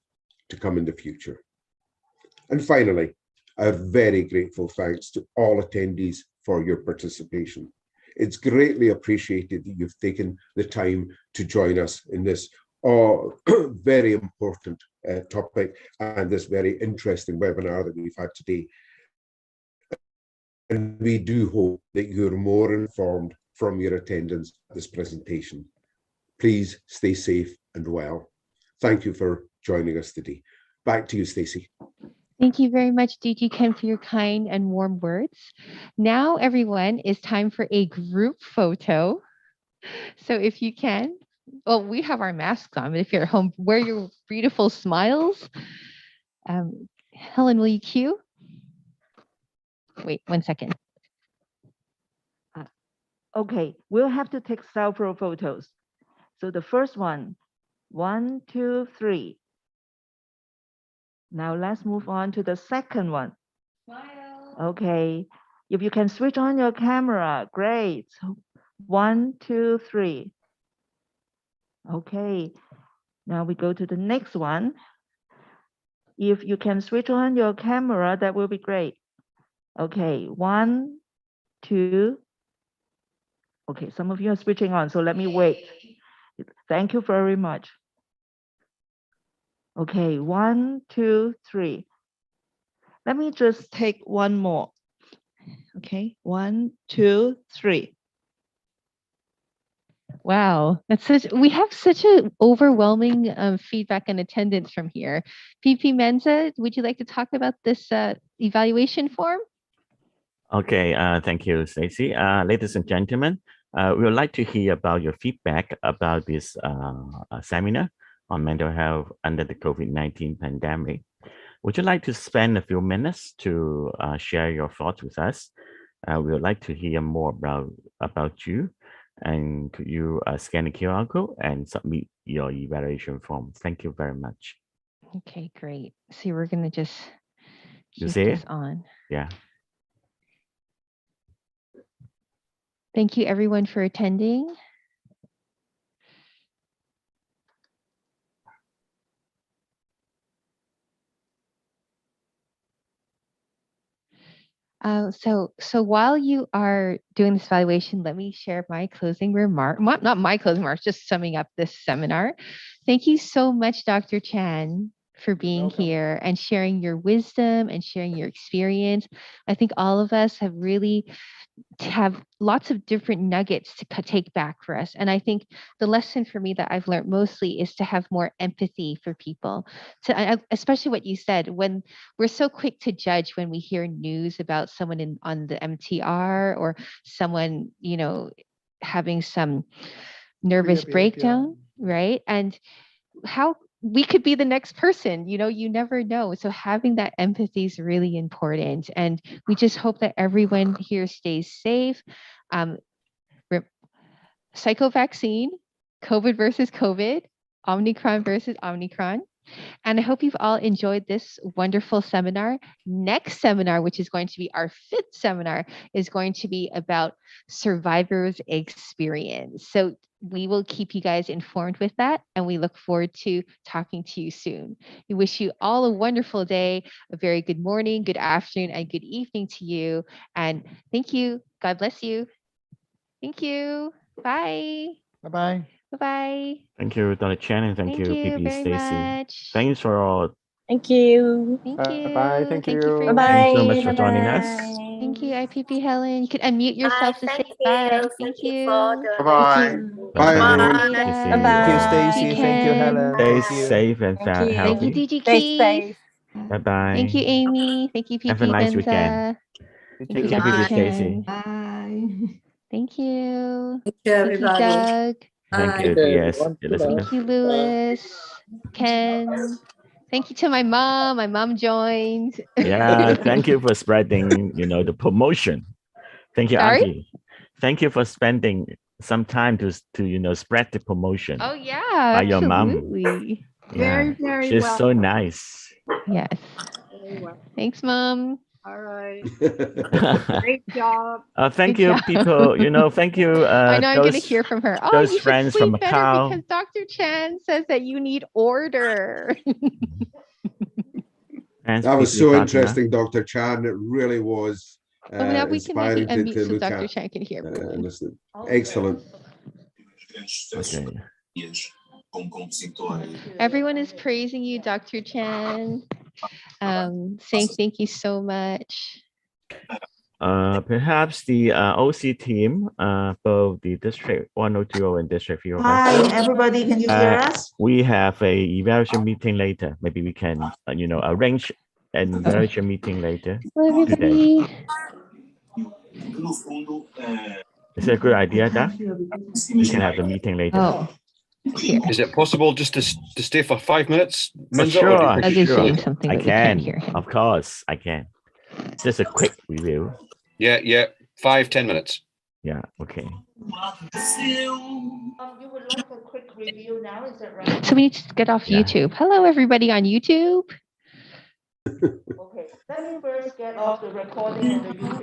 to come in the future. And finally, our very grateful thanks to all attendees for your participation. It's greatly appreciated that you've taken the time to join us in this very important topic and this very interesting webinar that we've had today. And we do hope that you're more informed from your attendance at this presentation. Please stay safe and well. Thank you for joining us today. Back to you, Stacey. Thank you very much, DG Ken, for your kind and warm words. Now, everyone, it's time for a group photo. So if you can, well, we have our masks on, but if you're at home, wear your beautiful smiles. Helen, will you cue? Wait 1 second. Okay, we'll have to take several photos. So the first one, 1, 2, 3. Now let's move on to the second one. Smile. Okay, if you can switch on your camera, great. 1, 2, 3. Okay, now we go to the next one. If you can switch on your camera, that will be great. Okay, 1, 2. Okay, some of you are switching on, so let me wait. Thank you very much. Okay, 1, 2, 3. Let me just take one more. Okay, 1, 2, 3. Wow, we have such an overwhelming feedback and attendance from here. PP Menza, would you like to talk about this evaluation form? Okay, thank you, Stacey. Ladies and gentlemen, we would like to hear about your feedback about this seminar on mental health under the COVID-19 pandemic. Would you like to spend a few minutes to share your thoughts with us? We would like to hear more about you. And could you scan the QR code and submit your evaluation form? Thank you very much. Okay, great. So we're going to just You keep see this it? on. Yeah. Thank you everyone for attending. So while you are doing this evaluation, let me share my closing remark. Not my closing remarks, just summing up this seminar. Thank you so much, Dr. Chan, for being welcome. here and sharing your wisdom and sharing your experience. I think all of us have really have lots of different nuggets to take back for us. And I think the lesson for me that I've learned mostly is to have more empathy for people. Especially what you said, when we're so quick to judge when we hear news about someone on the MTR or someone, having some nervous breakdown, right? And how we could be the next person, you never know. So having that empathy is really important. And we just hope that everyone here stays safe. Psycho vaccine, COVID versus COVID, Omicron versus Omicron. And I hope you've all enjoyed this wonderful seminar. Next seminar, which is going to be our 5th seminar, is going to be about survivors' experience. So we will keep you guys informed with that, and we look forward to talking to you soon. We wish you all a wonderful day, a very good morning, good afternoon, and good evening to you. And thank you. God bless you. Thank you. Bye. Bye-bye. Bye-bye. Thank you, Dr. Chen, and thank you, PP very Stacey. much. Thanks for all. Thank you. Thank Bye you. bye. Thank for you. your Bye-bye. Thanks so much for Bye-bye. joining us. Thank you, IPP Helen. You could unmute yourself to say Thank bye. you. Thank you you. for the Bye-bye. meeting. Bye, everyone. Good to see you. Bye-bye. Thank you, Stacey. Thank you, Ken. Helen. Stay Thank you. safe and Thank you. Thank you, healthy. DG Stay Keith. safe. Bye-bye. Thank you, Amy. Thank you, Have a PP nice Benza. weekend. Thank Take you, care, Dr. PP Chen. Stacey. Bye. Thank you. Thank you, Thank you, everybody. Doug. Thank Bye. you, Okay, DS everyone. Elizabeth. Thank you, Lewis. Ken. Thank you to my mom. My mom joined. Yeah, thank you for spreading, the promotion. Thank you, Sorry? Auntie. Thank you for spending some time to spread the promotion Oh, yeah, by your mom. absolutely. Yeah, Very she's so welcome. nice. Yes. Very well. Thanks, Mom. All right. Great job. Thank Good you, job. people. Thank you. I know I'm going to Those hear from her. Oh, those you should friends from sleep better Macau. because Dr. Chan says that you need order. friends That was with so Fatima. interesting, Dr. Chan. It really was Oh, now we can maybe inspiring unmute to so look Dr. at Chan can hear. and listen. Excellent. Okay. Everyone is praising you, Dr. Chan. Saying thank you so much. Perhaps the OC team, both the District 1020 and District 305. Hi, everybody. Can you hear us? We have a evaluation meeting later. Maybe we can, arrange an evaluation meeting later Hello, today. everybody. Is it a good idea, Doc? We can have the meeting later. Oh, here. Is it possible just to stay for 5 minutes? Oh, Minza, or do you sure, think Doug we is should saying go? something, I but we can't can. hear him. Of course, I can. Just a quick review. Yeah, 5-10 minutes. Yeah, okay. You would like a quick review now, is that right? So we need to get off Yeah. YouTube. Hello, everybody on YouTube. Okay, let me first get off the recording and the YouTube.